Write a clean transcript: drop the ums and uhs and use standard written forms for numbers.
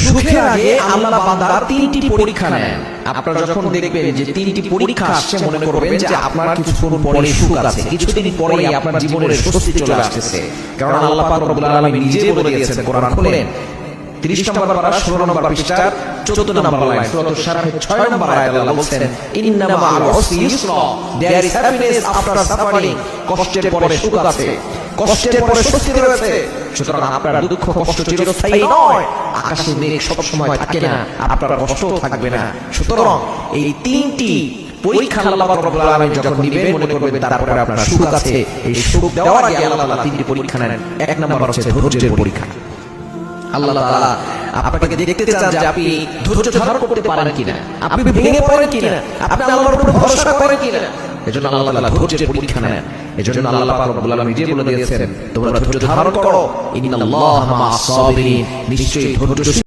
সুখের আগে আল্লাহ বান্দার তিনটি পরীক্ষা নেন। আপনারা যখন দেখবেন যে তিনটি পরীক্ষা আসছে, মনে করবেন যে আপনার কিছুক্ষণ পরে সুখ আছে, কিছুদিন পরেই আপনার জীবনের স্বস্তি চলে আসছে। কারণ আল্লাহ পাক রব্বুল আলামিন নিজে বলে দিয়েছেন, কোরআন খুলেন 30 নম্বর পারা 16 নম্বর পৃষ্ঠার 14 নম্বর লাইন, সূরা আশ-শারহ 6 নম্বর আয়াতে আল্লাহ বলেন, ইন্না মা'আল উসরি ইউসরা, there is happiness after suffering. কষ্টের পরে সুখ আছে, কষ্টের পরে স্বস্তি রয়েছে। সুতরাং আপনার দুঃখ কষ্ট চিরস্থায়ী নয়, আকাশে মেঘ সব সময় থাকে না, আপনার কষ্ট থাকবে না। সুতরাং এই তিনটি পরীক্ষা আল্লাহ রাব্বুল আলামিন যখন নিবেন, মনে করবেন তারপরে আপনার সুখ আছে। এই সুখ দেওয়ার আগে আল্লাহ তাআলা তিনটি পরীক্ষা নেন। এক নম্বর হচ্ছে ধৈর্যের পরীক্ষা। আল্লাহ তাআলা আপনাকে দেখতে চান যে আপনি ধৈর্য ধারণ করতে পারেন কিনা, আপনি ভেঙে পড়েন কিনা, আপনি আল্লাহর উপর ভরসা করেন কিনা। এজন্য আল্লাহ তাআলা ধৈর্যের পরীক্ষা নেন। এজন্য আল্লাহ পাক রব্বুল আলামিন নিজে বলে দিয়েছেন, তোমরা ধৈর্য ধারণ করো, ইন্নাল্লাহা মা'আস সাবিরিন, নিশ্চয়ই ধৈর্য